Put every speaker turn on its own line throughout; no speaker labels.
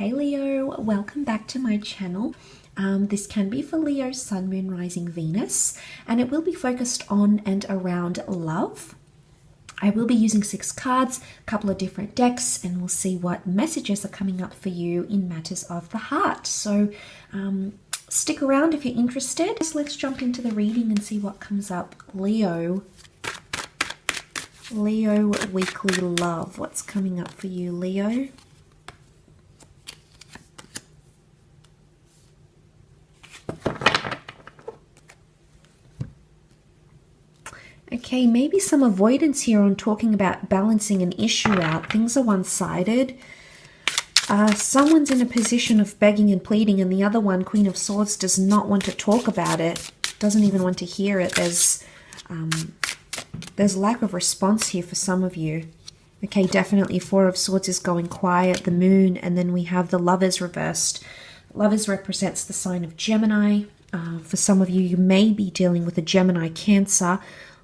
Hey Leo, welcome back to my channel. This can be for Leo, Sun, Moon, Rising, Venus, and it will be focused on and around love. I will be using 6 cards, a couple of different decks, and we'll see what messages are coming up for you in matters of the heart. So stick around if you're interested. So let's jump into the reading and see what comes up. Leo weekly love. What's coming up for you, Leo? Okay, maybe some avoidance here on talking about balancing an issue out. Things are one-sided. Someone's in a position of begging and pleading, and the other one, Queen of Swords, does not want to talk about it, doesn't even want to hear it. There's lack of response here for some of you. Okay, definitely 4 of Swords is going quiet, the Moon, and then we have the Lovers reversed. Lovers represents the sign of Gemini. For some of you, you may be dealing with a Gemini Cancer.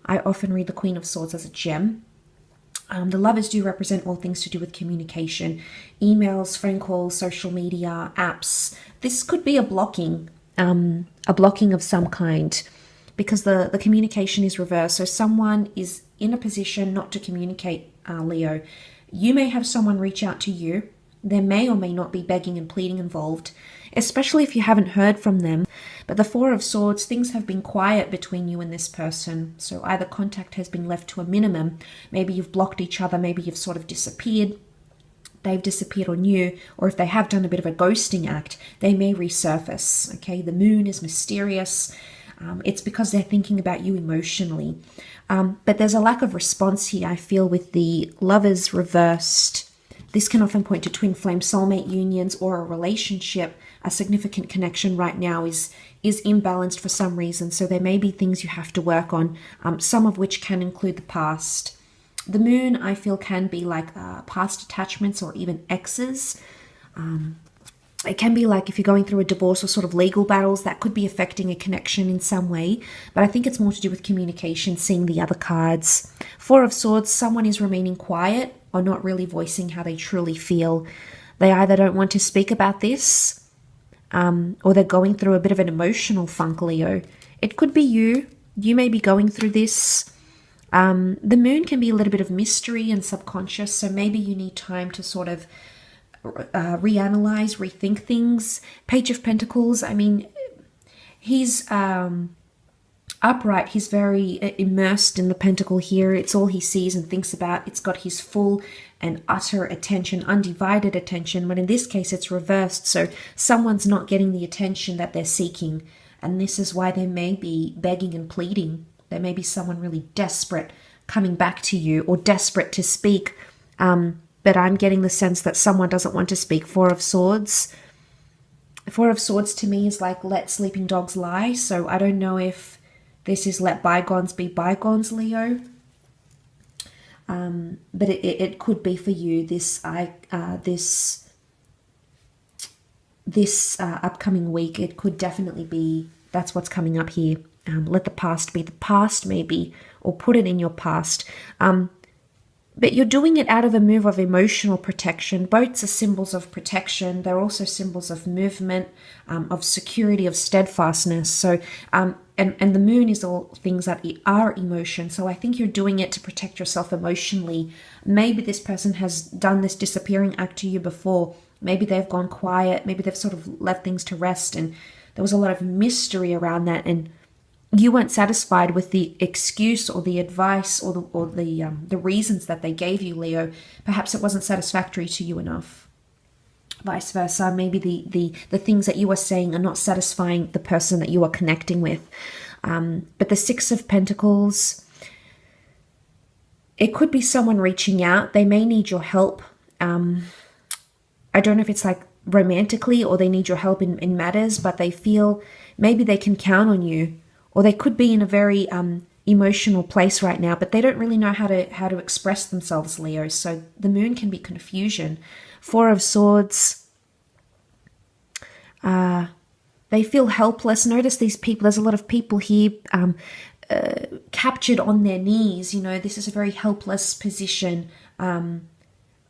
I often read the Queen of Swords as a gem. The Lovers do represent all things to do with communication, emails, phone calls, social media, apps. This could be a blocking of some kind because the communication is reversed. So someone is in a position not to communicate, Leo. You may have someone reach out to you. There may or may not be begging and pleading involved, especially if you haven't heard from them. But the 4 of Swords, things have been quiet between you and this person. So either contact has been left to a minimum. Maybe you've blocked each other. Maybe you've sort of disappeared. They've disappeared on you. Or if they have done a bit of a ghosting act, they may resurface. Okay, the Moon is mysterious. It's because they're thinking about you emotionally. But there's a lack of response here, I feel, with the Lovers reversed. This can often point to twin flame soulmate unions or a relationship. A significant connection right now is imbalanced for some reason. So there may be things you have to work on, some of which can include the past. The Moon, I feel, can be like past attachments or even exes. It can be like if you're going through a divorce or sort of legal battles, that could be affecting a connection in some way. But I think it's more to do with communication, seeing the other cards. 4 of Swords, someone is remaining quiet or not really voicing how they truly feel. They either don't want to speak about this or they're going through a bit of an emotional funk, Leo. It could be you. You may be going through this. The Moon can be a little bit of mystery and subconscious, so maybe you need time to sort of reanalyze, rethink things. Page of Pentacles, I mean, he's upright. He's very immersed in the pentacle here. It's all he sees and thinks about. It's got his full and utter attention, undivided attention. But in this case, it's reversed. So someone's not getting the attention that they're seeking. And this is why they may be begging and pleading. There may be someone really desperate coming back to you or desperate to speak. But I'm getting the sense that someone doesn't want to speak. 4 of Swords. 4 of Swords to me is like let sleeping dogs lie. So I don't know if this is let bygones be bygones, Leo. But it could be for you this upcoming week. It could definitely be, that's what's coming up here. Let the past be the past, maybe, or put it in your past. But you're doing it out of a move of emotional protection. Boats are symbols of protection. They're also symbols of movement, of security, of steadfastness. So, and the Moon is all things that are emotion. So I think you're doing it to protect yourself emotionally. Maybe this person has done this disappearing act to you before. Maybe they've gone quiet. Maybe they've sort of left things to rest. And there was a lot of mystery around that. And you weren't satisfied with the excuse or the advice or the reasons that they gave you, Leo. Perhaps it wasn't satisfactory to you enough. Vice versa, maybe the things that you are saying are not satisfying the person that you are connecting with. But the 6 of Pentacles, it could be someone reaching out. They may need your help. I don't know if it's like romantically or they need your help in matters, but they feel maybe they can count on you. Or they could be in a very emotional place right now, but they don't really know how to express themselves, Leo. So the Moon can be confusion. 4 of Swords, they feel helpless. Notice these people, there's a lot of people here captured on their knees. You know, this is a very helpless position.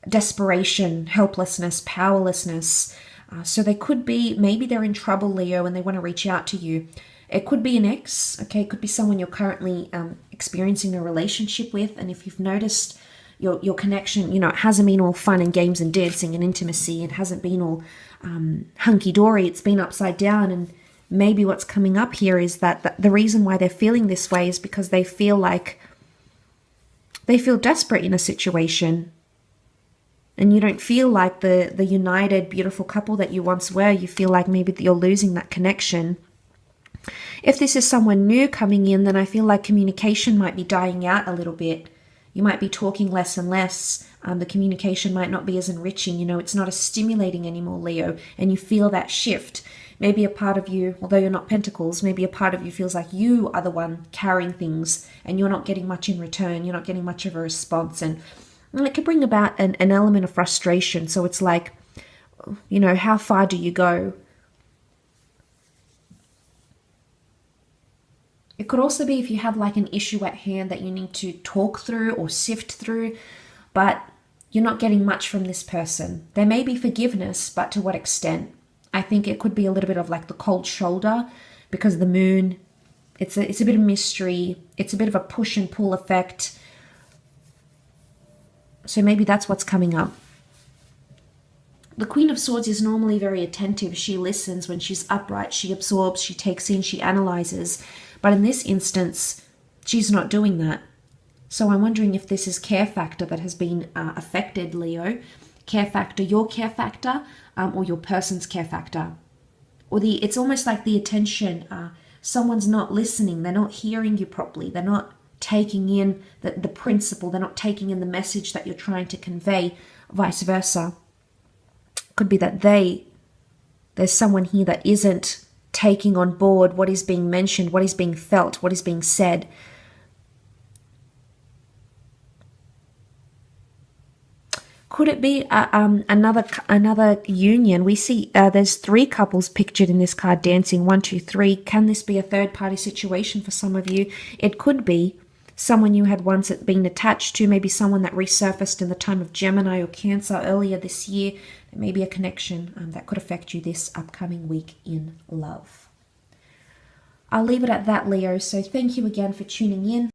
desperation, helplessness, powerlessness. So they could be, maybe they're in trouble, Leo, and they want to reach out to you. It could be an ex, okay? It could be someone you're currently experiencing a relationship with. And if you've noticed your connection, you know, it hasn't been all fun and games and dancing and intimacy. It hasn't been all hunky-dory. It's been upside down. And maybe what's coming up here is that the reason why they're feeling this way is because they feel desperate in a situation. And you don't feel like the united, beautiful couple that you once were. You feel like maybe you're losing that connection. If this is someone new coming in, then I feel like communication might be dying out a little bit. You might be talking less and less. The communication might not be as enriching. You know, it's not as stimulating anymore, Leo. And you feel that shift. Maybe a part of you, although you're not Pentacles, maybe a part of you feels like you are the one carrying things and you're not getting much in return. You're not getting much of a response. And it could bring about an element of frustration. So it's like, you know, how far do you go? It could also be if you have like an issue at hand that you need to talk through or sift through, but you're not getting much from this person. There may be forgiveness, but to what extent? I think it could be a little bit of like the cold shoulder because the moon, it's a bit of mystery. It's a bit of a push and pull effect. So maybe that's what's coming up. The Queen of Swords is normally very attentive. She listens when she's upright. She absorbs, she takes in, she analyzes. But in this instance, she's not doing that. So I'm wondering if this is care factor that has been affected, Leo. Care factor, your care factor, or your person's care factor. Or it's almost like the attention. Someone's not listening. They're not hearing you properly. They're not taking in the principle. They're not taking in the message that you're trying to convey, vice versa. Could be that there's someone here that isn't taking on board what is being mentioned, what is being felt, what is being said. Could it be another union? We see there's 3 couples pictured in this card dancing. 1, 2, 3. Can this be a third party situation for some of you? It could be someone you had once been attached to, maybe someone that resurfaced in the time of Gemini or Cancer earlier this year. There may be a connection that could affect you this upcoming week in love. I'll leave it at that, Leo. So thank you again for tuning in.